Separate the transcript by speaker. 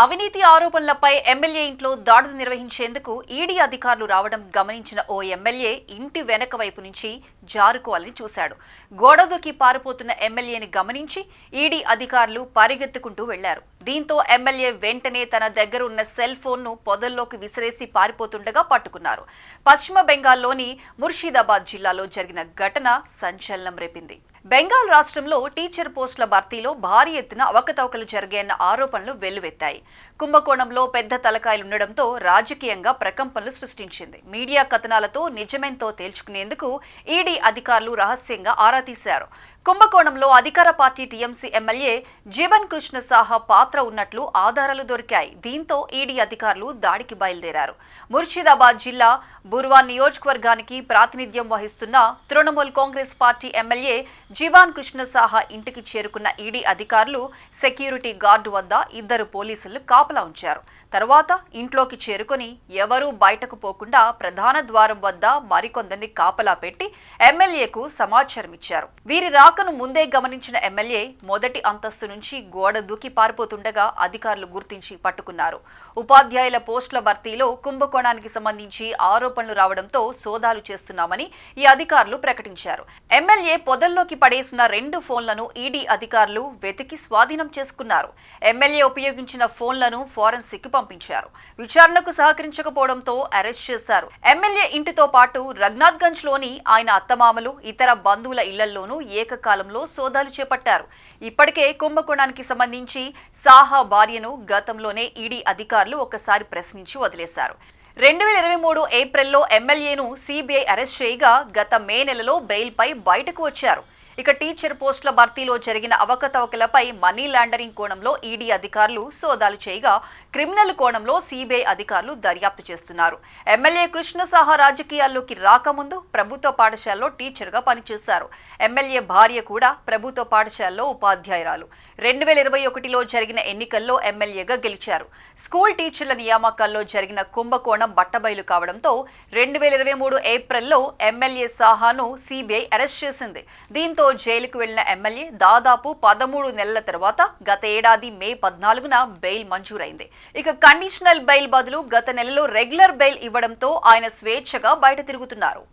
Speaker 1: అవినీతి ఆరోపణలపై ఎమ్మెల్యే ఇంట్లో దాడులు నిర్వహించేందుకు ఈడీ అధికారులు రావడం గమనించిన ఓ ఎమ్మెల్యే ఇంటి వెనక వైపు నుంచి జారుకోవాలని చూశాడు. గోడదూకి పారిపోతున్న ఎమ్మెల్యేని గమనించి ఈడీ అధికారులు పరిగెత్తుకుంటూ వెళ్లారు. దీంతో ఎమ్మెల్యే వెంటనే తన దగ్గర ఉన్న సెల్ ఫోన్ను పొదల్లోకి విసిరేసి పారిపోతుండగా పట్టుకున్నారు. పశ్చిమ బెంగాల్లోని ముర్షిదాబాద్ జిల్లాలో జరిగిన ఘటన సంచలనం రేపింది. బెంగాల్ రాష్ట్రంలో టీచర్ పోస్టుల భర్తీలో భారీ ఎత్తున అవకతవకలు జరిగాయన్న ఆరోపణలు వెల్లువెత్తాయి. కుంభకోణంలో పెద్ద తలకాయలుండడంతో రాజకీయంగా ప్రకంపనలు సృష్టించింది. మీడియా కథనాలతో నిజమేంతో తేల్చుకునేందుకు ఈడీ అధికారులు రహస్యంగా ఆరా తీశారు. కుంభకోణంలో అధికార party TMC MLA Jeevan Krishna Saha పాత్ర ఉన్నట్లు ఆధారాలు దొరికాయి. దీంతో ఈడీ అధికారులు దాడికి బయలుదేరారు. ముర్షిదాబాద్ జిల్లా బుర్వాన్ నియోజకవర్గానికి ప్రాతినిధ్యం వహిస్తున్న తృణమూల్ కాంగ్రెస్ పార్టీ ఎమ్మెల్యే జీవన్ కృష్ణ సాహా ఇంటికి చేరుకున్న ఈడీ అధికారులు సెక్యూరిటీ గార్డు వద్ద ఇద్దరు పోలీసులు కాపలా ఉంచారు. తర్వాత ఇంట్లోకి చేరుకొని ఎవరూ బయటకు పోకుండా ప్రధాన ద్వారం వద్ద మరికొందరిని కాపలా పెట్టి ఎమ్మెల్యేకు సమాచారం ఇచ్చారు. వీరి రాకను ముందే గమనించిన ఎమ్మెల్యే మొదటి అంతస్తు నుంచి గోడ దూకి పారిపోతుండగా అధికారులు గుర్తించి పట్టుకున్నారు. ఉపాధ్యాయుల పోస్టుల భర్తీలో కుంభకోణానికి సంబంధించి ఆరోపణలు రావడంతో సోదాలు చేస్తున్నామని ఈ అధికారులు ప్రకటించారు. ఎమ్మెల్యే పొదల్లోకి పడేసిన 2 ఫోన్లను ఈడీ అధికారులు వెతికి స్వాధీనం చేసుకున్నారు. ఎమ్మెల్యే ఉపయోగించిన ఫోన్లను ఫోరెన్సిక్ పంపించారు. విచారణకు సహకరించకపోవడంతో అరెస్ట్ చేశారు. ఎమ్మెల్యే ఇంటితో పాటు రఘునాథ్గంజ్ లోని ఆయన అత్తమామలు, ఇతర బంధువుల ఇళ్లలోనూ ఏకకాలంలో సోదాలు చేపట్టారు. ఇప్పటికే కుంభకోణానికి సంబంధించి సాహా భార్యను గతంలోనే ఈడీ అధికారులు ఒకసారి ప్రశ్నించి వదిలేశారు. 2023 ఏప్రిల్లో ఎమ్మెల్యేను సిబిఐ అరెస్ట్ చేయగా గత మే నెలలో బెయిల్పై బయటకు వచ్చారు. ఇక టీచర్ పోస్టుల భర్తీలో జరిగిన అవకతవకలపై మనీ లాండరింగ్ కోణంలో ఈడీ అధికారులు సోదాలు చేయగా క్రిమినల్ కోణంలో సిబిఐ అధికారులు దర్యాప్తు చేస్తున్నారు. ఎమ్మెల్యే కృష్ణ సాహా రాజకీయాల్లోకి రాకముందు ప్రభుత్వ పాఠశాలలో టీచర్గా పనిచేశారు. ఎమ్మెల్యే భార్య కూడా ప్రభుత్వ పాఠశాలలో ఉపాధ్యాయురాలు. 2021లో జరిగిన ఎన్నికల్లో ఎమ్మెల్యేగా గెలిచారు. స్కూల్ టీచర్ల నియామకాల్లో జరిగిన కుంభకోణం బట్టబయలు కావడంతో 2023 ఏప్రిల్లో ఎమ్మెల్యే సాహాను సిబిఐ అరెస్ట్ చేసింది. దీంతో జైలుకు వెళ్లిన ఎమ్మెల్యే దాదాపు 13 నెలల తర్వాత గత ఏడాది మే 14న బెయిల్ మంజూరైంది. ఇక కండిషనల్ బెయిల్ బదులు గత నెలలో రెగ్యులర్ బెయిల్ ఇవ్వడంతో ఆయన స్వేచ్ఛగా బయట తిరుగుతున్నారు.